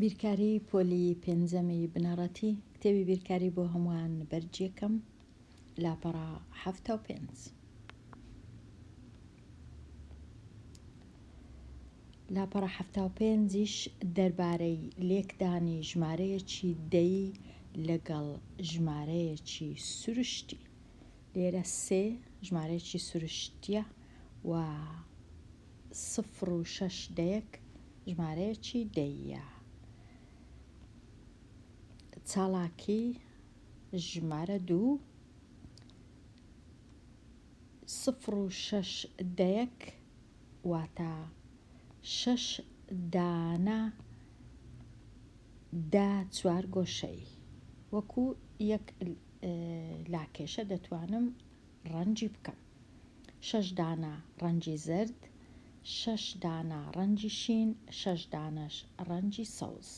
بیرکاری پۆلی پێنجەمی بنەڕەتی کتێبی بیرکاری بۆ هەمووان بەرجێکم لاپەڕە 75. لاپەڕە 75ش دەربارەی لێکدانی ژمارەیەکی دەی لەگەڵ ژمارەیەکی سروشتی. لێرە 3 ژمارەیەکی سروشتیە و 0 و 6 دەیەک ژمارەیەکی دەیە. چاڵاکی ژمارە 2 0 و 6 دەیەک واتە 6 دانە دا چوار گۆشەی وەکو یەک لاکێشە دەتوانم ڕەنجی بکەم. 6 دانە ڕەنجی زرد، 6 دانە ڕەنجی شین، 6 دانەش ڕەنجی سەوز.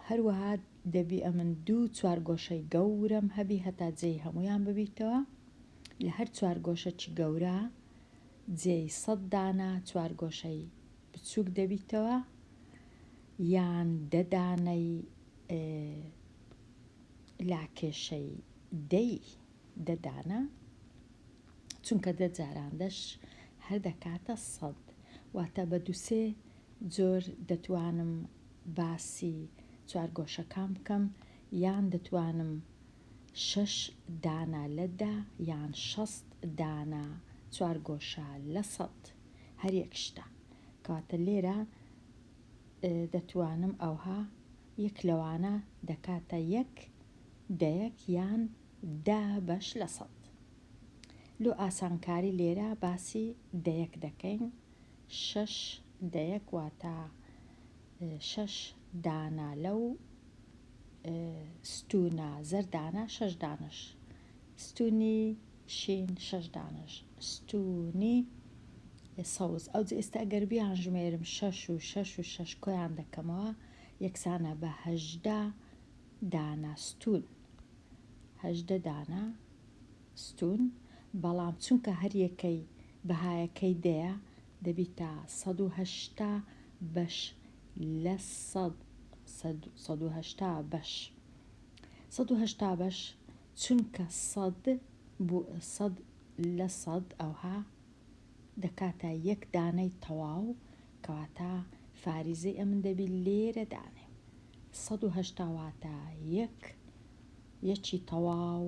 هەروەها دەبی ئەمن 2 چوار گۆشەی گەورم هەبی هەتا جێی هەمویان ببیتەوە. لە هەر چوار گۆشەی گەورە جێی 100 دانە چوار گۆشەی بچووک دەبیتەوە یان 10 دانەی لاکێشەی دەی 10 دانە چونکە 10 جاران 10 هەر دەکاتە 100 واتە بە 2-3 جۆر دەتوانم باسی چوار گۆشەکان بکەم یان دەتوانم 6 دانە لە 10 یان 60 دانە چوار گۆشە لە 100 هەر یەک شتە کەواتە لێرە دەتوانم ئەوها یەک لەوانە دەکاتە یەک دەیەک یان 10 بەش لە 100. لۆ ئاسانکاری لێرە باسی دەیەک دەکەین. 6 دەیەک واتە 6 دانە لەو ستونە زەردانە 6 دانش ستونی شین 6 دانش ستونی سەوز. ئەو ئێستا ئەگەر بیان ژمێرم 6 و 6 و 6 کۆیان دەکەمەوە یەکسانە بە 18 دانە ستون 18 دانە ستون. بەڵام چونکە هەر یەکەی بەهایەکەی دەیە دەبیتە 180 بەش لە 100 180 بەش 180 بەش چونکە 100 لە 100 ئەوها دەکاتە یەک دانەی تەواو کەواتە فاریزەی ئەمن دەبی لێرە دانێ 180 واتە یەکی تەواو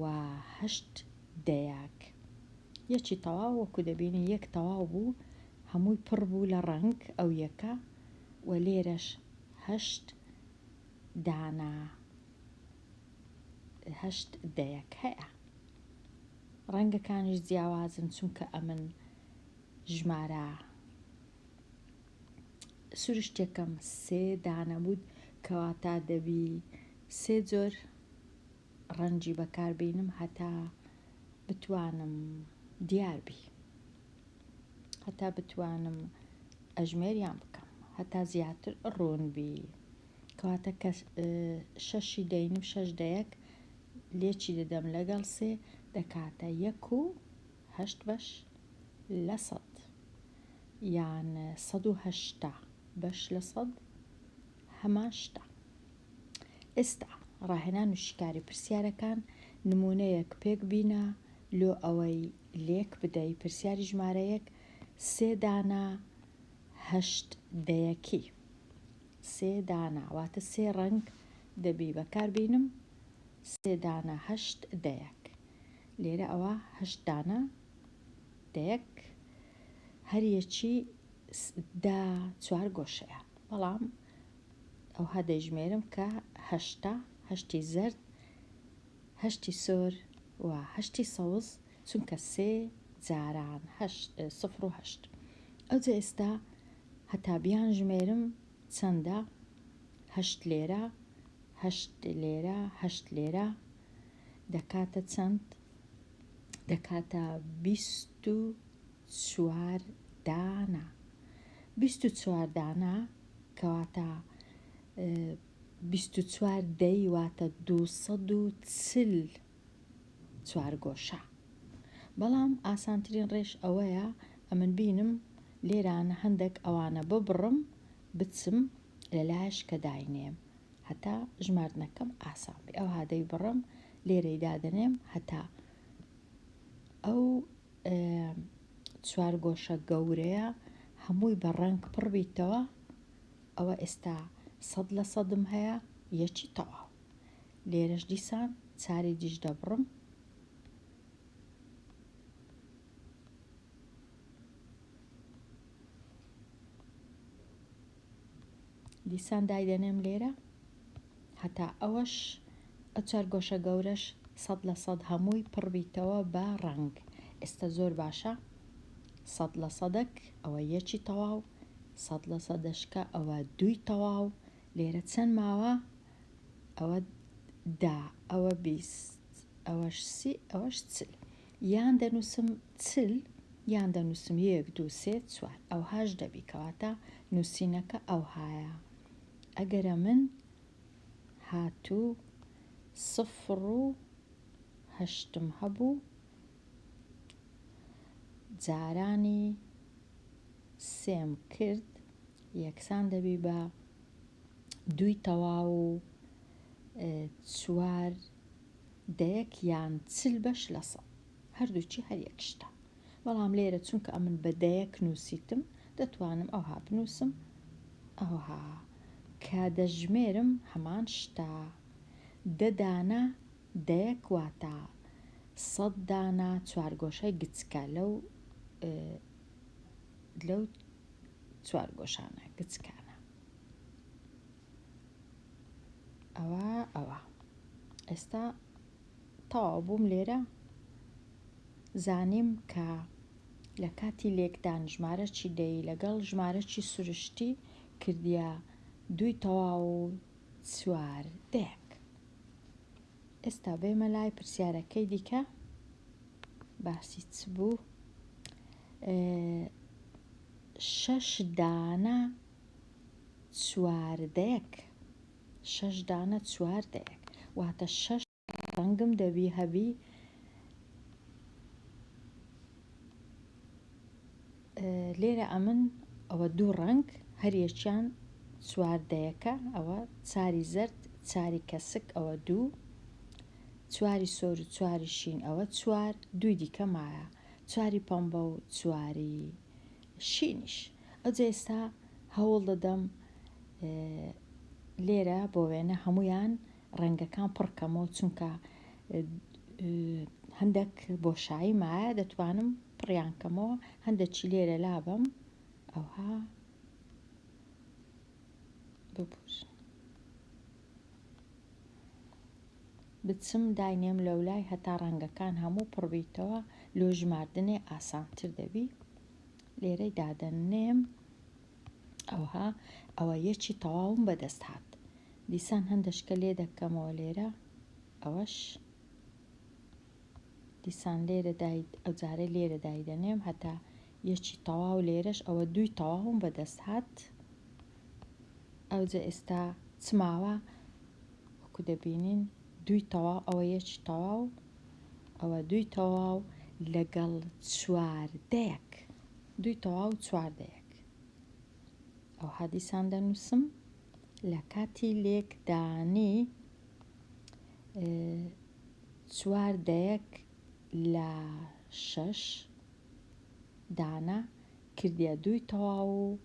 و 8 دەیەک. یەکی تەواو وەکو دەبینی یەک تەواو بوو هەمووی پڕ بوو لە ڕەنگ ئەو یەکە و لێرەش 8 دانە 8 دەیەک هەیە. ڕەنگەکانیش جیاوازن چونکە ئەمن ژمارە سروشتێکم 3 دانە بوو کەواتە دەبی 3 جۆر ڕەنجی بەکاربینم هەتا بتوانم دیاربی هەتا بتوانم ئەژمێریان بکەم هەتا زیاتر ڕۆنبی کەواتە کە 6 دەینم 6 دەیەک لێکی دەدەم لەگەڵ 3 دەکاتە 1 و 8 بەش لە 100 یان 180 بەش لە 100 هەمان شتە. ئێستا ڕاهێنان و شیکاری پرسیارەکان نمونەیەک پێک بینە لۆ ئەوەی لێک بدەی پرسیاری ژمارەیەک 3 دانە 8 دەیەکی 3 دانە واتە 3 ڕەنگ دەبی بەکاربینم 3 دانە 8 دەیەک. لێرە ئەوە 8 دانە دەیەک هەریەکی 10 چوار گۆشەیە بەڵام ئەوها دەیژمێرم کە 8 زرد 8 سۆر و 8 سەوز چونکە 3 جاران 0 و 8. ئەوجا ئێستا هەتا بیان ژمێرم چەندە 8 لێرە 8 لێرە 8 لێرە دەکاتە چەند دەکاتە 24 دانە 24 دانە کەواتە 24 دەی واتە 240 چوار گۆشە. بەڵام ئاسانترین ڕێژ ئەوەیە ئەمن بینم لێرانە هەندێک ئەوانە ببڕم بچم لە لایش کە داینێم هەتا ژماردنەکەم ئاسان بێ. ئەو هادەی بڕم لێرەی دادەنێم هەتا ئەو چوار گۆشە گەورەیە هەمووی بە ڕەنگ پڕ بیتەوە. ئەوە ئێستا 100% هەیە یەکی تەواو. لێرەش دیسان چاری دیش دەبڕم. دیسان دایدەنێم لێرە هەتا ئەوەش ئە چوار گۆشە گەورەش 100% هەمووی پڕ بیتەوە بە ڕەنگ. ئێستا زۆر باشە 100%ک ئەوە یەکی تەواو، 100%شکە ئەوە دووی تەواو. لێرە چەند ماوە؟ ئەوە دا، ئەوە 20، ئەوەش 30، ئەوەش 40. یان دەنووسم 40 یان دەنووسم 1 2 3 4 ئەو هاش دەبی کەواتە نووسینەکە ئەو هایە. ئەگەرە من هاتوو 0 و 8 هەبوو جارانی 3 کرد یەکسان دەبی بە دووی تەواو و 4 دەیەک یان 40 بەش لە 100 هەردووچی هەر یەکشتە. بەڵام لێرە چونکە ئەمن بە دەیەک نووسیتم دەتوانم ئەوها بنووسم ئەوها کە دەژمێرم هەمان شتە. 10 دانە دەیەک واتە 100 دانە چوار گۆشەی گچکە لەو چوار گۆشانە گچکانە. ئەوە ئێستا تەواو بووم. لێرە زانیم کە لە کاتی لێکدان ژمارە چی دەی لەگەڵ ژمارە چی سروشتی کردیە دووی تەواو و 4 دەیەک. ئێستا بێمە لای پرسیارەکەی دیکە. باسی چ بوو؟ 6 دانە 4 دەیەک. 6 دانە 4 دەیەک واتە 6 ڕەنگم دەبی هەبی. لێرە ئەمن ئەوە دوو ڕەنگ هەریەکیان 4 دەیەکە. ئەوە چاری زەرد چاری کەسک ئەوە 2، چواری سۆر و چواری شین ئەوە 4، دووی دیکە مایە 4 پەمبە و 4 شینیش. ئەوجا ئێستا هەوڵ دەدەم لێرە بۆ وێنە هەمویان ڕەنگەکان پڕکەمەوە چونکە هەندێک بۆشایی مایە دەتوانم پڕیانکەمەوە. هەندێکی لێرە لابم ئەوها ببوور بچم داینێم لەولای هەتا ڕەنگەکان هەموو پڕبیتەوە لۆ ژماردنێ ئاسانتر دەبی. لێرەی دادەنێم ئەوها ئەوە یەکی تەواوم بەدەست هات. دیسان هەندێشکە لێ دەکەمەوە لێرە ئەوەش دیسان لێرە ئەو جارە لێرە دایدەنێم هەتا یەکی تەواو. لێرەش ئەوە دووی تەواوم بەدەست هات. ئەوجا ئێستا چماوە وەکو دەبینین دووی تەواو ئەوە یەکی تەواو ئەوە دووی تەواو لەگەڵ 4 دەیەک دووی تەواو 4 دەیەک. ئەو حادیسان دەنووسم لە کاتی لێکدانی 4 دەیەک لە 6 دانە کردیە دووی تەواو و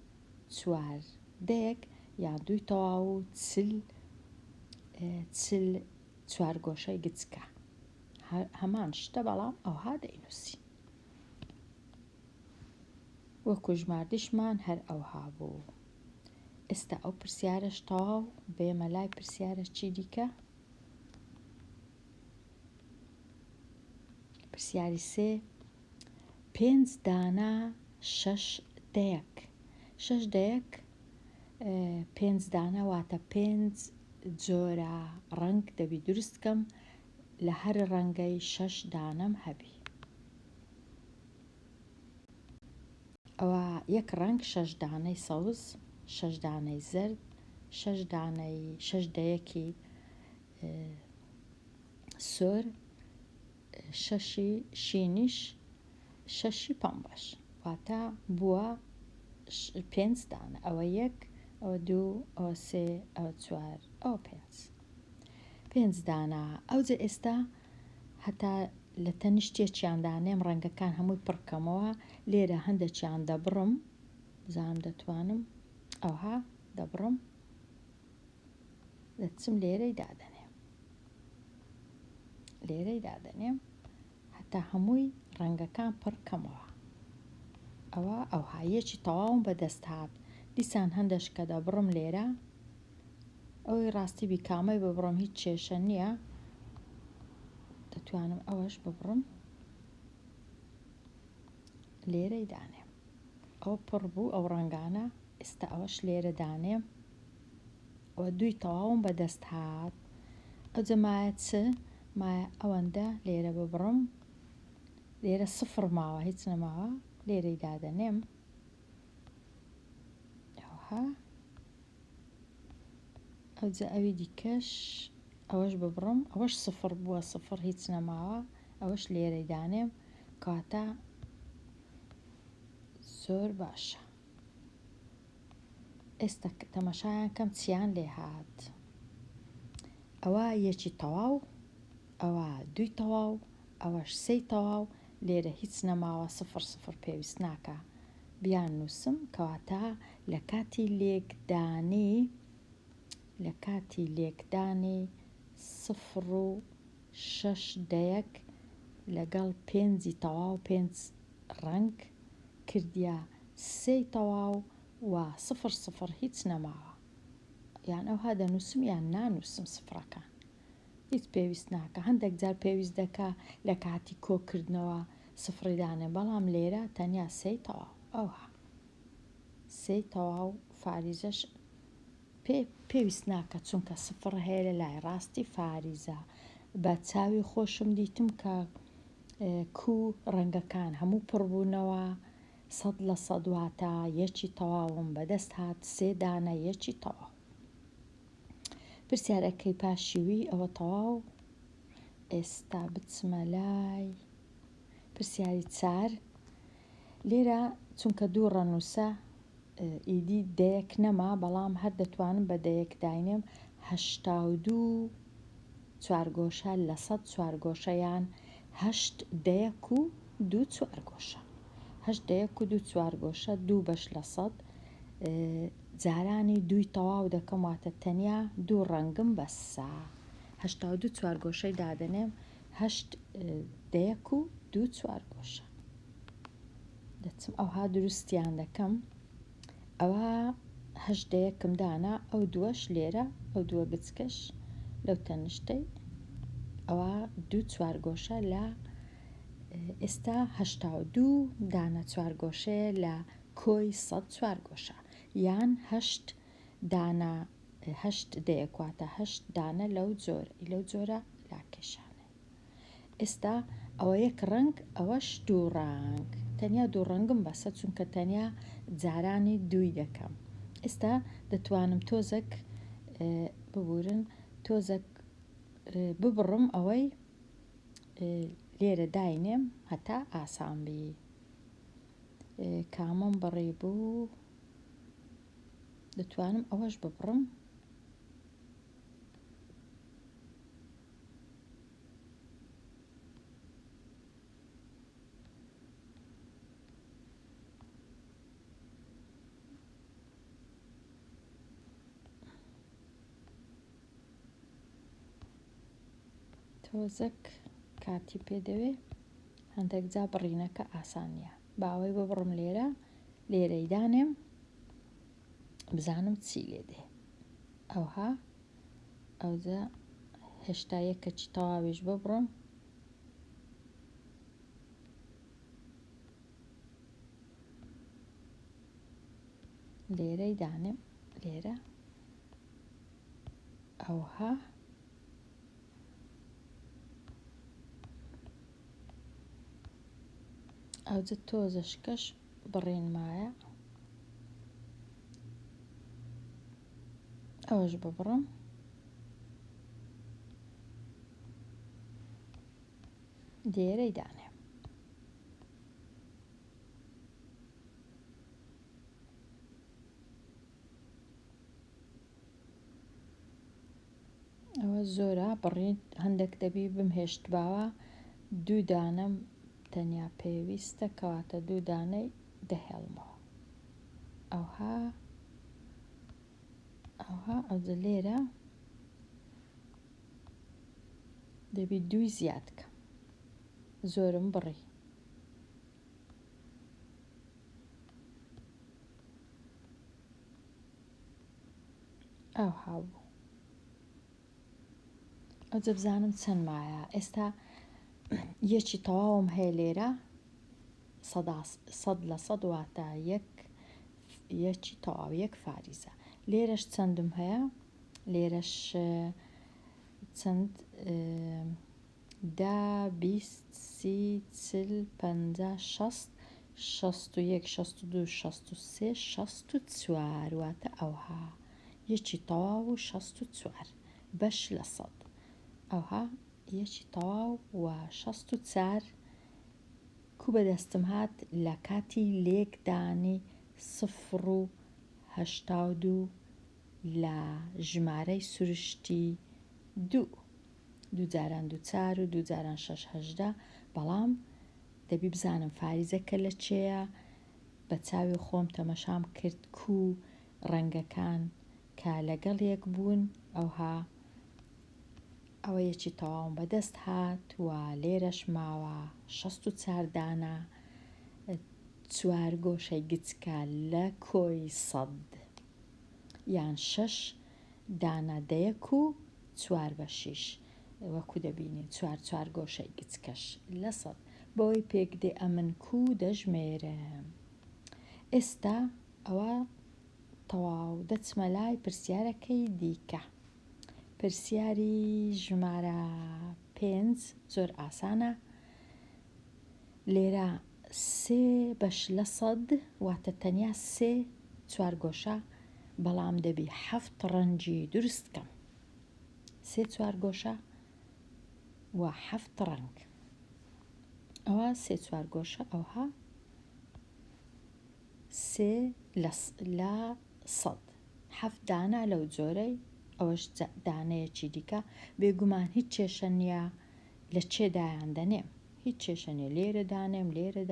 4 دەیەک یان دووی تەواو و 40 چوار گۆشەی گچکە هەمان شتە بەڵام ئەوها دەینووسی. وەکو ژماردیشمان هەر ئەوها بوو. ئێستا ئەو پرسیارەش تەواو. بێمە لای پرسیارە چی دیکە. پرسیاری 3 5 دانە 6 دەیەک. 6 دەیەک 5 دانە واتە 5 جۆرە ڕەنگ دەبی دروستکەم لە هەر ڕەنگەی 6 دانەم هەبی. ئەوە یەک ڕەنگ 6 دانەی سەوز، 6 دانەی زەرد، 6 دەیەکی سۆر، 6 شینیش، 6 پەمبەش واتە بووە 5 دانە. ئەوە 1، ئەوە 2 ئەوە 3 ئەوە 4 ئەوە 5 دانا. ئەوجە ئێستا هەتا لە تەنیشتێکیاندانێم ڕەنگەکان هەمووی پڕکەمەوە لێرە هەندێکیان دەبڕم بزانم دەتوانم ئەوها دەبڕم دەچم لێرەی دادەنێم هەتا هەمووی ڕەنگەکان پڕکەمەوە ئەوە ئەوهایەکی تەواوم بەدەست هات دیسان هەندێک کە دەبڕم لێرە ئەوەی ڕاستی بیکامەی ببڕم هیچ کێشە نییە دەتوانم ئەوەش ببڕم لێرەی دانێم ئەو پڕ بوو ئەو ڕەنگانە ئێستا ئەوەش لێرە دانێم ئەوە 2 تەواوم بەدەست هات ئەوجە مایە چ مایە ئەوەندە لێرە ببڕم لێرە 0 ماوە هیچ نەماوە لێرەی دادەنێم ئەوها ئەوجە ئەوی دیکەش ئەوەش ببڕم ئەوەش 0 بووە 0 هیچ نەماوە ئەوەش لێرەی دانێم کاتە زۆر باشە ئێستا تەماشایان کەم چیان لێ هات ئەوە 1 تەواو ئەوە 2 تەواو ئەوەش 3 تەواو لێرە هیچ نەماوە 0 پێویست ناکە بیان نووسم کەواتە لە کاتی لێکدانی 0.6 لەگەڵ 5 تەواو 5 ڕەنگ کردیا 3 تەواو و 0 هیچ نەماوە یان ئەوها دەنووسم یان نانووسم سفرەکان هیچ پێویست ناکە هەندێک جار پێویست دەکا لە کاتی کۆکردنەوە سفری دانێ بەڵام لێرە تەنیا 3 تەواو ئەوها 3 تەواو فاریزەش پێویست ناکە چونکە سفر هەیە لە لای ڕاستی فاریزە بە چاوی خۆشم دیتم کە ڕەنگەکان هەموو پڕبوونەوە 100% واتە 1 تەواوم بەدەست هات 3 دانە 1 تەواو پرسیارەکەی پاشیوی ئەوە تەواو ئێستا بچمە لای پرسیاری 4 لێرە چونکە 2 ڕەنووسە ئیدی دەیەک نەما بەڵام هەر دەتوانم بە دەیەک داینێم 82 چوارگۆشە لە 100 چوارگۆشەیان 8 دەیەک و 2 چوارگۆشە 8 دەیەک و 2 چوارگۆشە 2 بەش لە 100 جارانی 2 تەواو دەکەم واتە تەنیا 2 ڕەنگم بەسە 82 چوارگۆشەی دادەنێم 8 دەیەک و 2 چوارگۆشە دەچم ئەوها دروستیان دەکەم ئەوە 8 دەیەکم دانا ئەو دووەش لێرە ئەو دووە گچکەش لەو تەنیشتەی ئەوە 2 چوارگۆشە لە ئێستا 82 دانە چوارگۆشەیە لە کۆی 100 چوارگۆشە یان 8 دانە 8 دەیەکواتە 8 دانە لەو جۆرە لاکێشانێ ئێستا ئەوە 1 ڕەنگ ئەوەش 2 ڕەنگ تەنیا 2 ڕەنگم بەسە چونکە تەنیا جارانی 2 دەکەم ئێستا دەتوانم تۆزێک ببورن تۆزێک ببڕم ئەوەی لێرە داینێم هەتا ئاسان بی کامەم بڕی بوو دەتوانم ئەوەش ببڕم تۆزێک کاتی پێدەوێ هەندێک جا بڕینەکە ئاسانیە باوەی ببڕم لێرەی دانێم بزانم چی لێ دێ ئەوها ئەوجا هێشتا یەکەکی تەواویش ببڕم لێرەی دانێم لێرە ئەوها ئەوجە تۆزەشکەش بڕین مایە ئەوەش ببڕم لێرەی دانێم ئەوە زۆرە بڕیت هەندێک دەبی بمهێشت باوە 2 دانەم تەنیا پێویستە کەواتە 2 دانەی دەهێڵمەوە ئەوها ئەوجە لێرە دەبی 2 زیاد کە زۆرم بڕی ئەوها بوو ئەوجە بزانم چەند مایە ئێستا یەکی تەواوم هەیە لێرە 100% واتە یەکی تەواو یەک فاریزە لێرەش چەندم هەیە لێرەش چەند 10 20 30 40 50 60 61 62 63 64 واتە ئەوها یەکی تەواو و 64 بەش لە 100 ئەوها یەکی تەواو و 64 کو بەدەستم هات لە کاتی لێکدانی 0.82 لە ژمارەی سروشتی 2 جاران 2 4 و 2 جاران 6 18 بەڵام دەبی بزانم فاریزەکە لە چێیە بە چاوی خۆم تەمەشام کرد کو ڕەنگەکان کە لەگەڵ یەک بوون ئەوها ئەوە یەکی تەواوم بەدەست هات و لێرەش ماوە 64 دانە 4 گۆشەی گچکە لە کۆی 100 یان 6 دانە دەیەک و 4 بە 6 وەکو دەبینی 4 گۆشەی گچکەش لە 100 بەوەی پێک دێ ئەمن کو دەژمێرم ئێستا ئەوە تەواو دەچمە لای پرسیارەکەی دیکە پرسیاری ژمارە 5 زۆر ئاسانە لێرە 3 بەش لە 100 واتە تەنیا 3 4 گۆشە بەڵام دەبی 7 ڕەنجی دروست بکەم 3 4 گۆشە و 7 ڕەنگ ئەوە 3 4 گۆشە ئەوها 3 لە 100 7 دانە لەو جۆرەی ئەوەش دانەیەکی دیکە بێگومان هیچ کێشە نییە لە چێدایان دەنێم هیچ کێشە نیە لێرە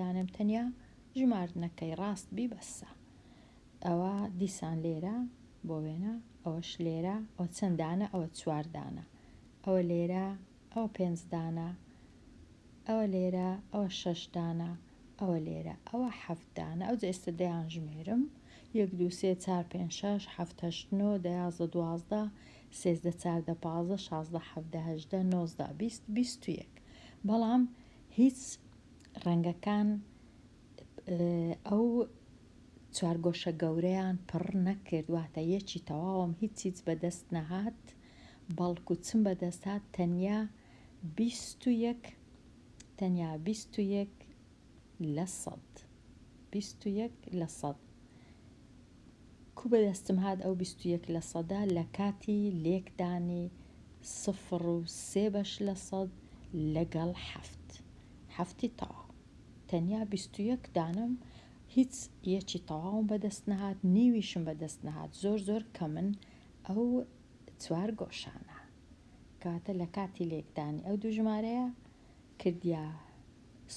دانێم تەنیا ژمارنەکەی ڕاست بیبەسە ئەوە دیسان لێرە بۆ وێنە ئەوەش لێرە ئەو چەند دانە ئەوە 4 دانە ئەوە لێرە ئەوە 5 دانە ئەوە لێرە ئەوە 6 دانە ئەوە لێرە ئەوە 7 دانە ئەو ئێستا دەیان ژمێرم 1 2 3 4 5 6 7 8 9 10 11 13 14 15 16 17 18 19 20 21 بەڵام هیچ ڕەنگەکان ئەو 4 گۆشە گەورەیان پڕ نەکرد واتە یەکی تەواوم هیچ بەدەست نەهات بەڵکو چم بەدەست هات تەنیا 21 لە 100 21 لە 100 کو بەدەستم هات ئەو 21 لە 100 لە کاتی لێکدانی 0.3 بەش لە 100 لەگەڵ 7 تەواو تەنیا 21 دانم هیچ یەکی تەواوم بەدەست نەهات نیویشم بەدەست نەهات زۆر کەمن ئەو 4 گۆشانە کاتە لە کاتی لێکدانی ئەو دوو ژمارەیە کردیا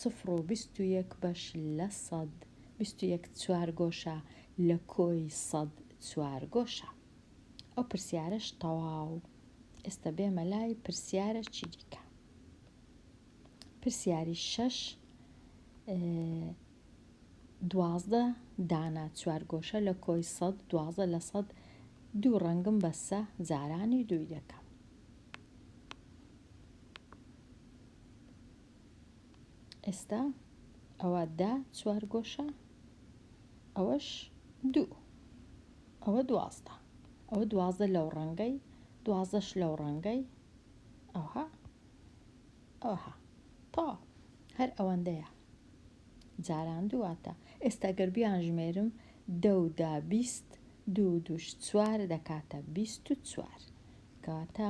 0.21 بەش لە 100 21 4 گۆشە لە کۆی 100 4 گۆشە ئەو پرسیارەش تەواو ئێستا بێمە لای پرسیارە چی دیکە پرسیاری 6 12 دانە 4 گۆشە لە کۆی 100 12 لە 100 دوو ڕەنگم بەسە جارانی دووی دەکەم ئێستا ئەوە 4 گۆشە ئەوەش 2 ئەوە 12 ئەوە 12 لەو ڕەنگەی 12ش لەو ڕەنگەی ئەوها تەواو هەر ئەوەندەیە جاران دواتە ئێستا گەربیان ژمێرم 10 20 2 دوش 4 دەکاتە 24 کەواتە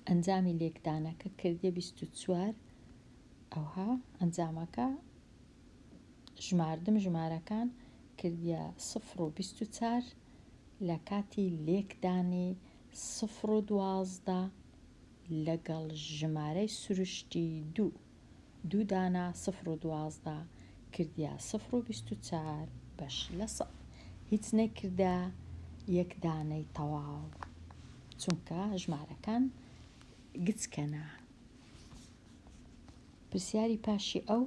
ئەنجامی لێکدانەکە کردێ 24 ئەوها ئەنجامەکە ژماردم ژمارەکان کردیە 0.24 لە کاتی لێکدانی 12 لەگەڵ ژمارەی سروشتی 2 دانا 12 کردیا 0.24 بەش لە 100 هیچ نەکردا یەک دانەی تەواو چونکە ژمارەکان گچکەنە. پرسیاری پاشی ئەو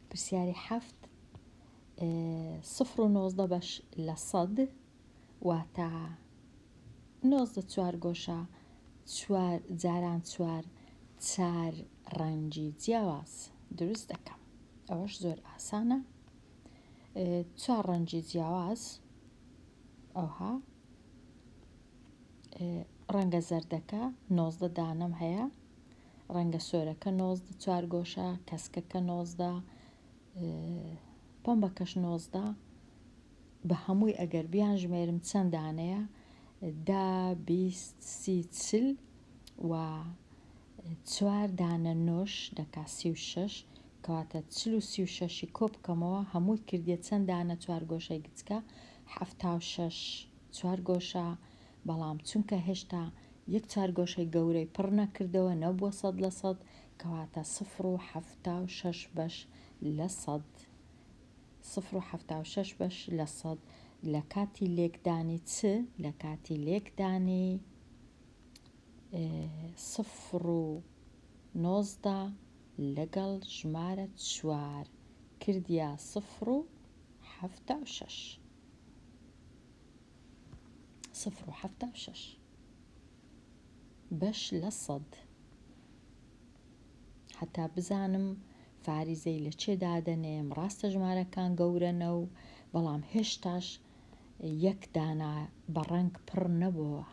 پرسیاری 7 0.19 بەش لە 100 واتە 19 چوار گۆشە جاران چوار ڕەنگی جیاواز دروست دەکەم. ئەوەش زۆر ئاسانە. چوار ڕەنگی جیاواز ئەوها ڕەنگە زەردەکە 19 دانەم هەیە، ڕەنگە سۆرەکە 19 چوار گۆشە، کەسکەکە 19 پەمبەکەش 19 بە هەمووی ئەگەر بیان ژمێرم چەند دانەیە 10 20 30 40 و چوار دانە نۆش دەکا 36 کەواتە 36 کۆ بکەمەوە هەمووی کردێت چەند دانە چوار گۆشەی گچکە 76 چوار گۆشە، بەڵام چونکە هێشتا یەک چوار گۆشەی گەورەی پڕ نەکردەوە نەبووە 100% کەواتە 0.76 بەش لە 100 0.76 بەش لە 100 لە کاتی لێکدانی لە کاتی لێکدانی 0.19 لەگەڵ ژمارە 4 کردیا 0.76 بەش لە 100 هەتا بزانم فاریزەی لە چێ دادەنێم ڕاستە ژمارەکان گەورەنە و بەڵام هێشتاش یەک دانا بەڕەنگ پڕ نەبووە.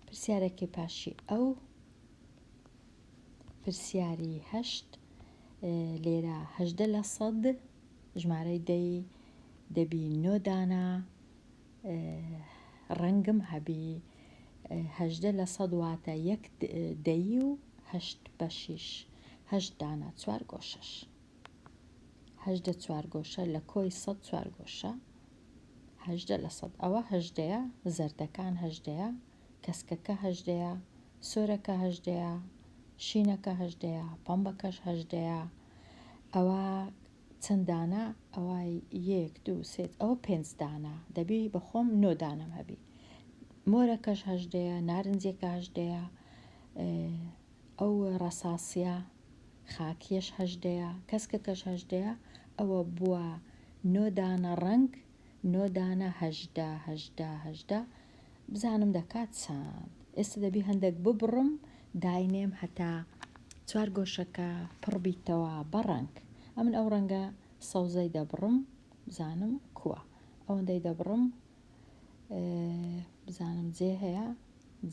پرسیارێکی پاشی ئەو پرسیاری 8 لێرە 18 لە 100 ژمارەی دەبی 9 دانا ڕەنگم هەبی 18 لە 100 واتە یەک دەی و 8 بەشیش 8 دانا چوار گۆشەش 18 چوار گۆشە لە کۆی 100 چوار گۆشە 18 لە 100 ئەوە 18 زەردەکان 18 کەسکەکە 18 سۆرەکە 18 شینەکە 18 پەمبەکەش 18 ئەوە چەند دانە ئەوە 1 2 3 ئەوە 5 دانە دەبی بەخۆم 9 دانەم هەبی مۆرەکەش 18 نارنجێکە 18 ئەو ڕەساسیە خاکیەش 18 کەسکەکەش 18 ئەوە بووە 9 دانە ڕەنگ 9 دانە 18 بزانم دەکات چەند. ئێستا دەبی هەندێک ببڕم داینێم هەتا چوار گۆشەکە پڕ بیتەوە بە ڕەنگ. ئەمن ئەو ڕەنگە سەوزەی دەبڕم بزانم کووە ئەوەندەی دەبڕم بزانم جێ هەیە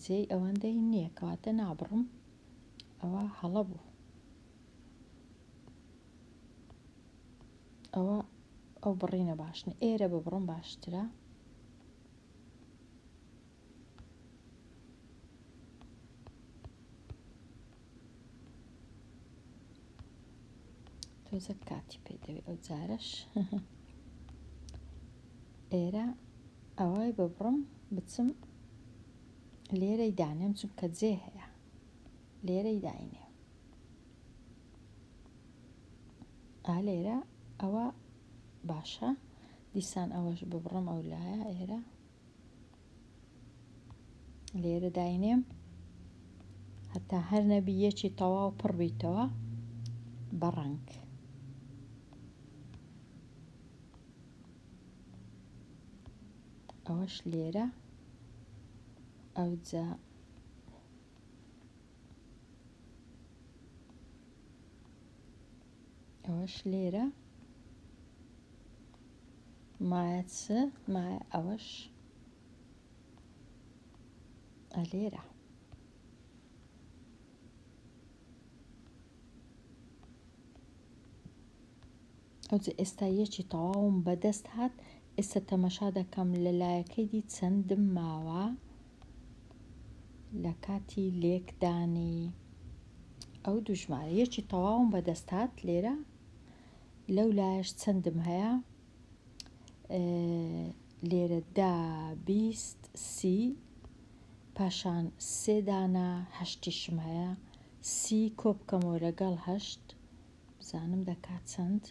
جێی ئەوەندەی نییە کەواتە نابڕم ئەوە هەڵە بوو ئەوە ئەو بڕینە باشنە ئێرە ببڕم باشترە. تۆزە کاتی پێدەوێت ئەو جارش ئێرە ئەوەی ببڕم بچم لێرەی دانێم چونکە جێ هەیە لێرەی داینێ لێرە ئەوە باشە دیسان ئەوەش ببڕم ئەو لایە ئێرە لێرە داینێم هەتا هەر نەبی یەکی تەواو پڕ بیتەوە بە ڕەنگ. ئەوەش لێرە ئەوجا ئەوەش لێرە مایە چ مایە ئەوەش لێرە ئەوجا ئێستا یەکی تەواوم بەدەست هات ئێستا تەمەشا دەکەم لە لایەکەی دی چەندم ماوە لە کاتی لێکدانی ئەو دوو ژمارە یەکی تەواوم بەدەست هات لێرە لەو لایەش چەندم هەیە لێرە 10 20 30 پاشان 3 دانە هەشتیشم هەیە 30 کۆ بکەمەوە لەگەڵ 8 بزانم دەکات چەند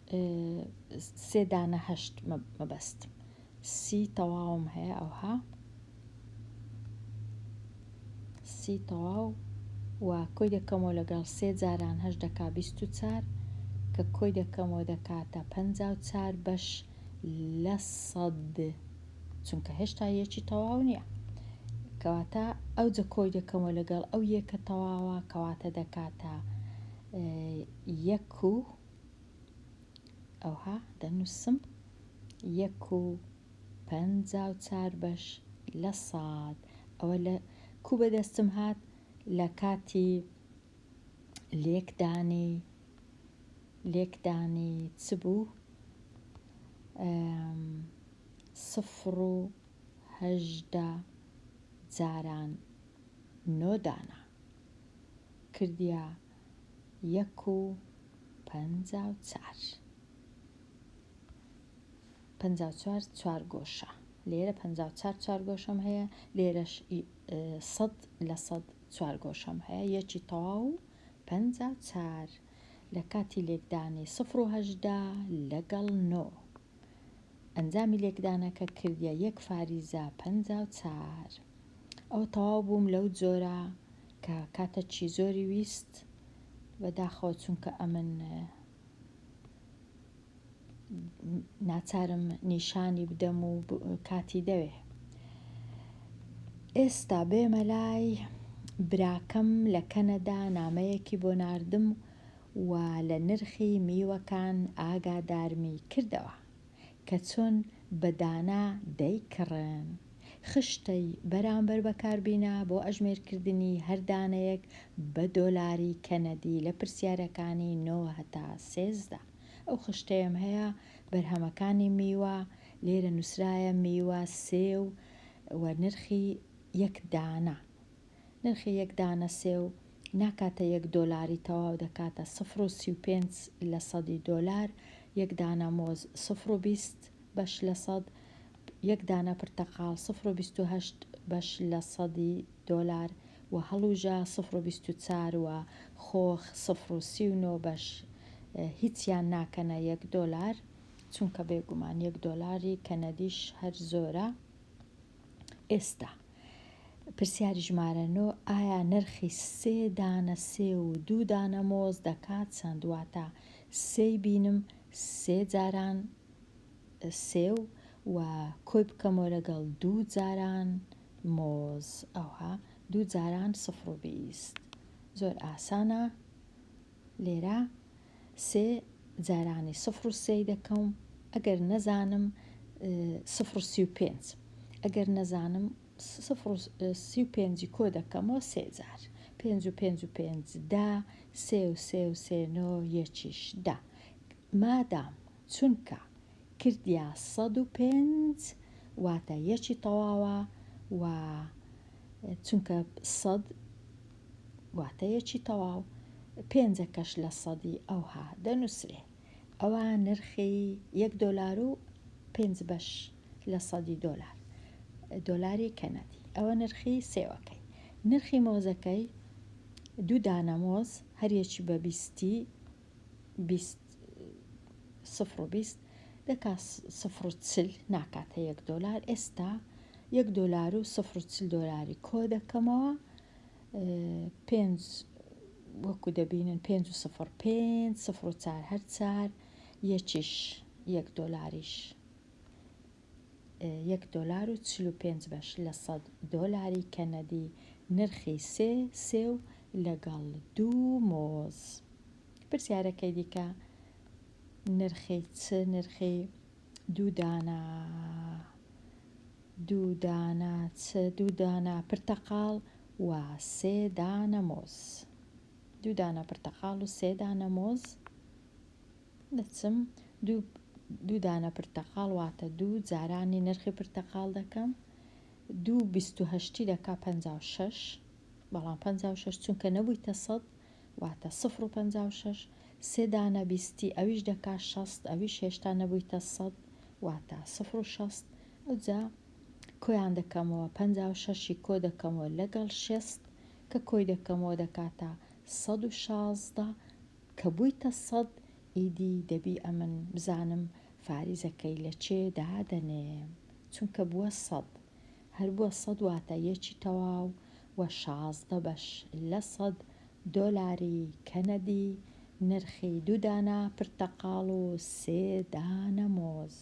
3 دانە 8 مەبەستم 30 تەواوم هەیە ئەوها 30 تەواو و کۆی دەکەمەوە لەگەڵ 3 جاران 8 دەکا 24 کە کۆی دەکەمەوە دەکاتە 54 بەش لە 100 چونکە هێشتا یەکی تەواو نییە کەواتە ئەو جە کۆی دەکەمەوە لەگەڵ ئەو یەکە تەواوە کەواتە دەکاتە یەک و ئەوها دەنووسم 1.54 بەش لە 100 ئەوە لە کوو بەدەستم هات لە کاتی لێکدانی چ بوو 0.8 جاران 9 دانە کردیا 1.54 4 گۆشە لێرە 54 4 گۆشەم هەیە لێرەش 100 لە 100 4 گۆشەم هەیە یەکی تەواو 54 لە کاتی لێکدانی 0.8 لەگەڵ 9 ئەنجامی لێکدانەکە کردیە 1 فاریزە 54 ئەو تەواو بووم لەو جۆرە کە کاتەکی زۆری ویست بەداخەوە چونکە ئەمن ناچارم نیشانی بدەم و کاتی دەوێ ئێستا بێمە لای براکەم لە کەنەدا نامەیەکی بۆ ناردم و لە نرخی میوەکان ئاگادارمی کردەوە کە چۆن بەدانا دەیکڕن خشتەی بەرامبەر بەکاربینا بۆ ئەژمێرکردنی هەردانەیەک بە دۆلاری کەنەدی لە پرسیارەکانی 9 هەتا 13 ئەو خشتەیەم هەیە بەرهەمەکانی میوە لێرە نووسرایە میوە سێ و نرخی یەک دانە سێ و ناکاتە 1 دۆلاری تەواو دەکاتە 0.35 لە 100 دۆلار 1 دانە مۆز 0.20 بەش لە 100 1 دانە پرتەقال 0.28 بەش لە 100 دۆلار و هەڵوژە 0.24 و خۆخ 0.39 بەش هیچیان ناکەنە 1 دۆلار چونکە بێگومان 1 دۆلاری کەنەدیش هەر زۆرە ئێستا پرسیاری ژمارە 9 ئایا نرخی 3 دانە سێ و 2 دانە مۆز دەکات چەند واتە سێی بینم 3 جاران سێ و کۆی بکەمەوە لەگەڵ 2 جاران مۆز ئەوها 2 جاران 0.20 زۆر ئاسانە لێرە 3 جارانی 0.3 دەکەم ئەگەر نەزانم 0.35 ئەگەر نەزانم 0.35 کۆ دەکەمەوە 3 جار 5 و 5 و 5 10 3 و 3 و 3 9 یەکیش 10 مادام چونکە کردیا 105 واتە یەکی تەواوە و چونکە 100 واتە یەکی تەواو 5کەش لە 100 ئەوها دەنووسرێ ئەوە نرخی 1 دۆلار و 5 بەش لە 100 دۆلاری کەنەدی ئەوە نرخی سێوەکەی نرخی مۆزەکەی 2 دانە مۆز هەریەکی بە 20 0.20 دەکا 0.40 ناکاتە 1 دۆلار ئێستا 1 دۆلار و 0.40 دۆلاری کۆ دەکەمەوە 5 وەکو دەبینن 5 و 0.5 0.4 هەر 4 یەکیش 1 دۆلاریش 1 دۆلار و 45 بەش لە 100 دۆلاری کەنەدی نرخی سێ و لەگەڵ 2 مۆز پرسیارەکەی دیکە نرخی چ نرخی 2 دانە چ 2 دانە پرتەقال و 3 دانە مۆز 2 دانە پرتەقال و 3 دانە مۆز دەچم 2 دانە پرتەقال واتە 2 جارانی نرخی پرتەقال دەکەم 2.28 دەکا 56 بەڵام 56 چونکە نەبوویتە 100 واتە 0.56 سێ دانە بیستی ئەویش دەکا 60 ئەویش هێشتا نەبوویتە 100 واتە 0.60 ئەوجا کۆیان دەکەمەوە 56 کۆ دەکەمەوە لەگەڵ 6 کە کۆی دەکەمەوە دەکاتە 116 کە بوویتە 100 ئیدی دەبی ئەمن بزانم فاریزەکەی لە چێدا دەنێم چونکە بووە 100 هەر بووە 100 واتە یەکی تەواو و 16 بەش لە 100 دۆلاری کەنەدی نرخی 2 دانە پرتەقاڵ و 3 دانە مۆز.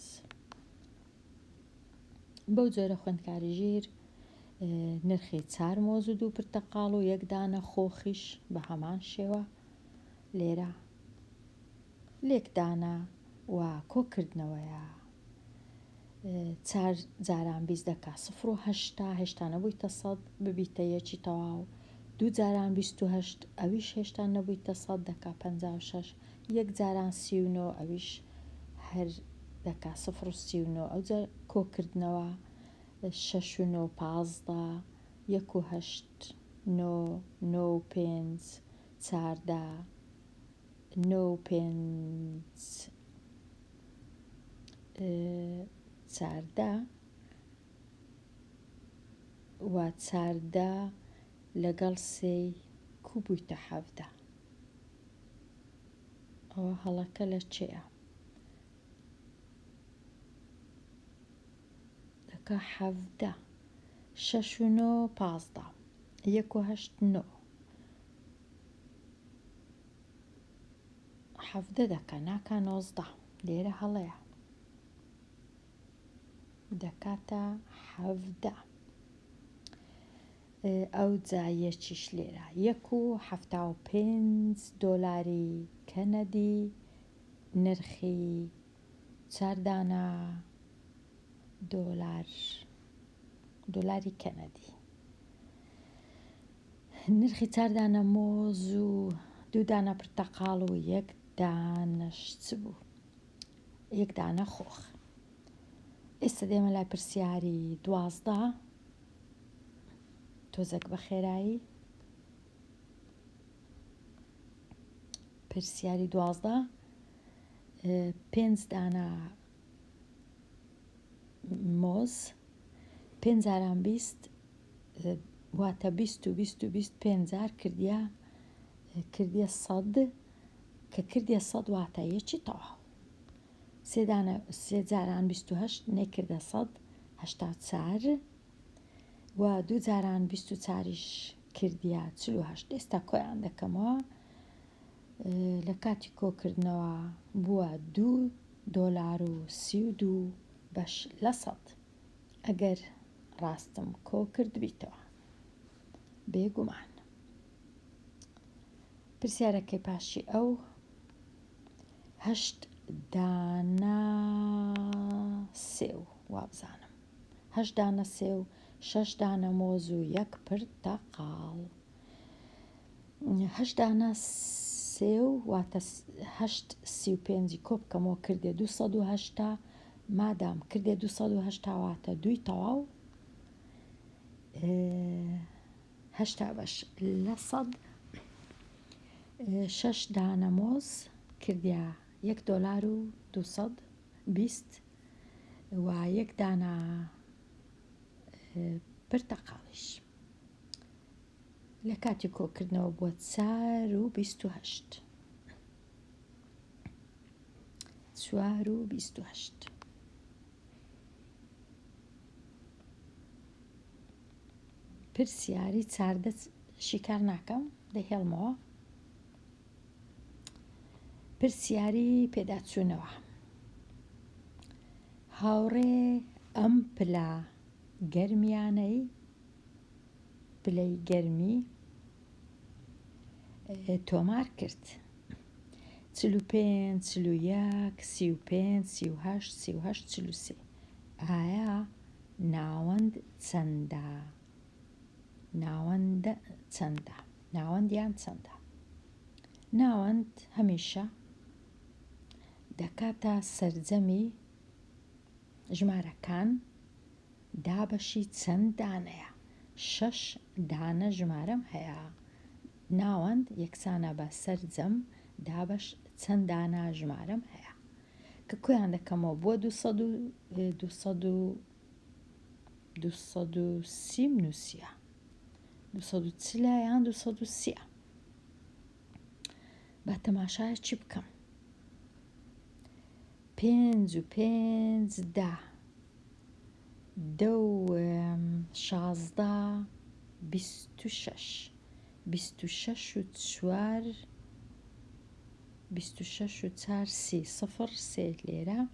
بەو جۆرە خوێندکاری ژیر نرخی 4 مۆز و 2 پرتەقاڵ و 1 دانە خۆخیش بە هەمان شێوە لێرە لێکدانە و کۆکردنەوەیە 4 جاران 20 دەکا 0.8 هێشتا نەبوویتە 100 ببیتە یەکی تەواو 2 جاران 28 ئەویش هێشتا نەبوویتە 100 دەکا 56 1 جاران 39 ئەویش هەر دەکا 0.39 ئەوجا کۆکردنەوە 6 و 9 15 1 و 8 9 9 و 5 14 9 و 5 14 و 14 لەگەڵ سێ کوو بوویتە 17 ئەوە هەڵەکە لە چێە دەکا 17 6 و 9 15 1 و 8 9 17 دەکا ناکا 19 لێرە هەڵەیە دەکاتە 17 ئەو جایەکیش لێرە 1.75 دۆلاری کەنەدی نرخی 4 دانە دۆلاری کەنەدی نرخی 4 دانە مۆز و 2 دانە پرتەقاڵ و 1 دانەش چ بوو 1 دانە خۆخ. ئێستا دێمە لای پرسیاری 12 تۆزێک بە خێرایی پرسیاری 12 5 دانە مۆز 5 جاران 20 واتە 20 و 20 و 25 جار کردیە 100 کە کردیە 100 واتە یەکی تەواو سێ جاران 28 نەکردە 100 84 و 2 جاران 24ش کردیە 48 ئێستا کۆیان دەکەمەوە لە کاتی کۆکردنەوە بووە 2 دۆلار و 32 بەش لە 100 ئەگەر ڕاستم کۆ کرد بیتەوە بێگومان. پرسیارەکەی پاشی ئەو 8 دانە سێو وابزانم 8 دانە سێو 6 دانە مۆز و 1 پرتەقاڵ 8 دانە سێو واتە 8 35 کۆ بکەمەوە کردێ 280 مادام کردێ 280 واتە 2 تەواو 8 بەش لە 100 6 دانە مۆز کردیا 1 دۆلار و 220 و 1 دانە پرتەقاڵیش لە کاتی کۆکردنەوە بووە 4 و 28 4 و 28 پرسیاری 14 شیکار ناکەم دەهێڵمەوە پرسیاری پێداچوونەوە هاوڕێ ئەم پلە گەرمیانەی پلەی گەرمی تۆمار کرد 45 41 35 38 38 43 ئایا ناوەند چەندە ناوەندیان چەندە ناوەند هەمیشە دەکاتە سەرجەمی ژمارەکان دابەشی چەند دانەیە 6 دانە ژمارەم هەیە ناوەند یەکسانە بە سەرجەم دابش چەند دانا ژمارەم هەیە کە کۆیان دەکەمەوە بۆ 230 نووسە 240 یان 230 با تەماشای چی بکەم 5 و 5 10 16 26 26 و 4 26 و 4 30 صفر سێ لێرە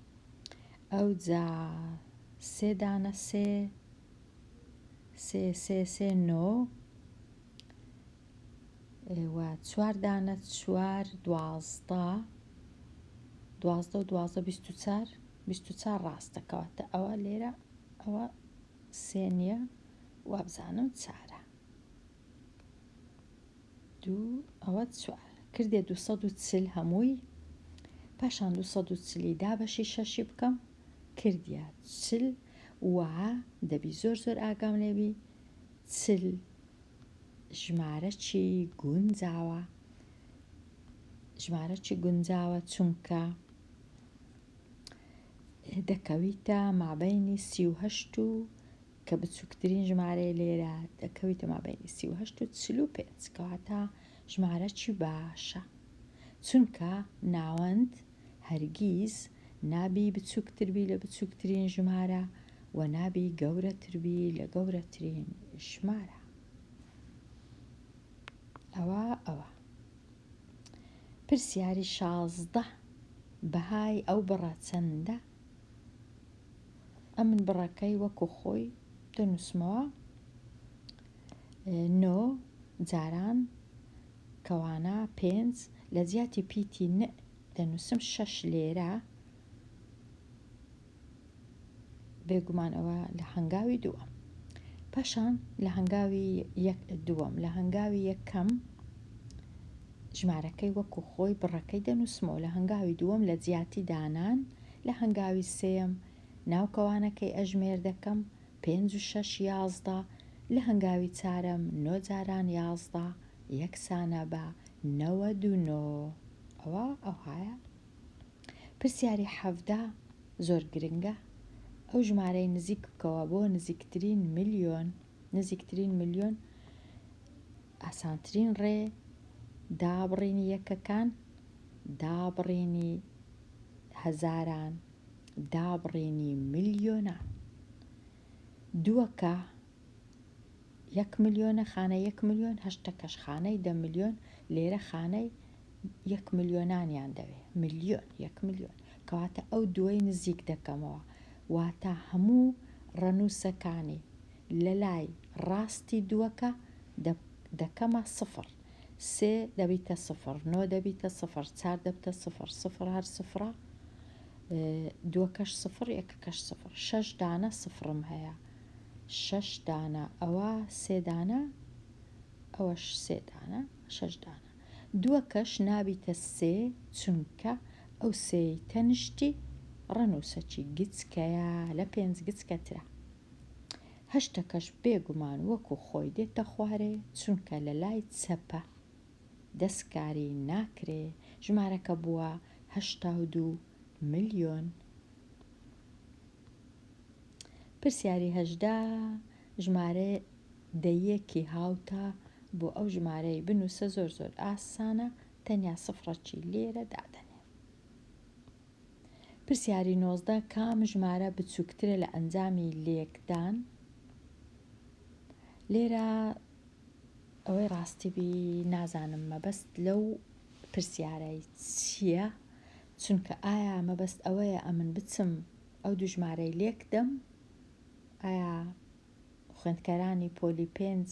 ئەو جا سێ دانە سێ نۆ و 4 دانە 4 12 12 و 12 24 24 ڕاستەکەواتە ئەوە لێرە ئەوە سێ نییە وابزانم چارە دوو ئەوە 4 کردێ 240 هەمووی پاشان 240 دا بەشی شەشی بکەم کردیە چل وە دەبی زۆر ئاگام لێبی چل ژمارەی گونجاوە چونکە دەکەویتە مابەینی 38 و کە بچووکترین ژمارەی لێرە دەکەویتە مابەینی 38 و 45 کەواتە ژمارەی باشە چونکە ناوەند هەرگیز نابی بچووکتربی لە بچووکترین ژمارە و نابی گەورەتربی لە گەورەترین ژمارە ئەوە پرسیاری 16 بەهای ئەو بڕە چەندە ئەمن بڕەکەی وەکو خۆی دەنووسمەوە 9 جاران کەوانە 5 لە جیاتی پیتی دەنووسم 6 لێرە بێگومان ئەوە لە هەنگاوی دووەم پاشان لە هەنگاوی دووەم لە هەنگاوی یەکەم ژمارەکەی وەکو خۆی بڕەکەی دەنووسمەوە لە هەنگاوی دووەم لە جیاتی دانان لە هەنگاوی سێم ناوکەوانەکەی ئەژمێر دەکەم 5 و 6 11 لە هەنگاوی چارەم 9 جاران 11 یەکسانە بە 99 ئەوهایە پرسیاری 17 زۆر گرنگە ئەو ژمارەی نزیک بکەوە بۆ نزیکترین ملیۆن ئاسانترین ڕێ دابڕینی یەکەکان دابڕینی هەزاران دابڕینی ملیۆنان دووەکە 1 ملیۆنە خانەی 1 ملیۆن هەشتەکەش خانەی 10 ملیۆن لێرە خانەی 1 ملیۆنانیان دەوێ ملیۆن 1 ملیۆن کەواتە ئەو دووەی نزیک دەکەمەوە واتە هەموو ڕەنووسەکانی لە لای ڕاستی دووەکە دەکەمە سفر سێ دەبیتە سفر 9 دەبیتە سفر 4 دەبتە سفر سفر هەر سفرە دووەکەش سفر یەکەکەش سفر 6 دانە سفرم هەیە 6 دانە ئەوە سێ دانە ئەوەش سێ دانە 6 دانە دووەکەش نابیتە سێ چونکە ئەو سێی تەنشتی ڕەنووسەکی گچکەیە لە 5 گچکەترە هەشتەکەش بێگومان وەکو خۆی دێتە خوارێ چونکە لە لای چەپە دەستکاری ناکرێ ژمارەکە بووە 82 ملیۆن پرسیاری 18 ژمارە دەیەکی هاوتە بۆ ئەو ژمارەی بنووسە زۆر ئاسانە تەنیا سفرەکی لێرە دادەنێ پرسیاری 19 کام ژمارە بچووکترە لە ئەنجامی لێکدان لێرە ئەوەی ڕاستیبی نازانم مەبەست لەو پرسیارەی چییە چونکە ئایا مەبەست ئەوەیە ئەمن بچم ئەو دوو ژمارەی لێکدەم ئایا خوێندکارانی پۆلی 5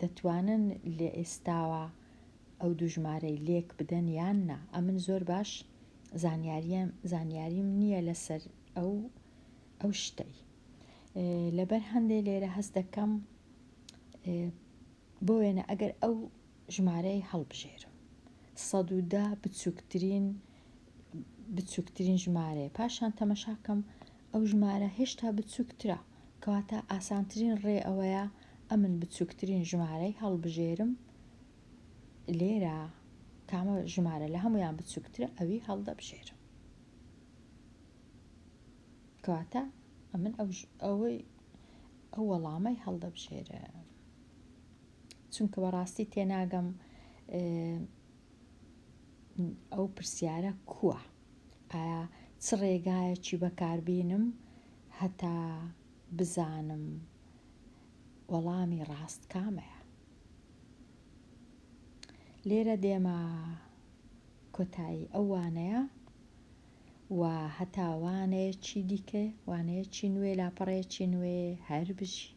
دەتوانن لە ئێستاوە ئەو دوو ژمارەی لێک بدەن یان نا ئەمن زۆر باش زانیاریم نییە لەسەر ئەو شتەی لەبەر هەندێک لێرە هەست دەکەم بۆ وێنە ئەگەر ئەو ژمارەی هەڵبژێرم 110 بچووکترین ژمارەیە پاشان تەمەشاکەم ئەو ژمارە هێشتا بچووکترە کەواتە ئاسانترین ڕێ ئەوەیە ئەمن بچووکترین ژمارەی هەڵبژێرم لێرە کامە ژمارە لە هەمویان بچووکترە ئەوی هەڵدەبژێرم. کەواتە ئەمن ئەو وەڵامەی هەڵدەبژێرە، چونکە بەڕاستی تێناگەم ئەو پرسیارە کووە، ئایا چ ڕێگایەکی بەکاربێنم هەتا بزانم وەڵامی ڕاست کامەیە. لێرە دێمە کۆتایی ئەو وانەیە و هەتا وانەیەکی دیکە، وانەیەکی نوێ لاپەڕەیەکی نوێ هەر بژی.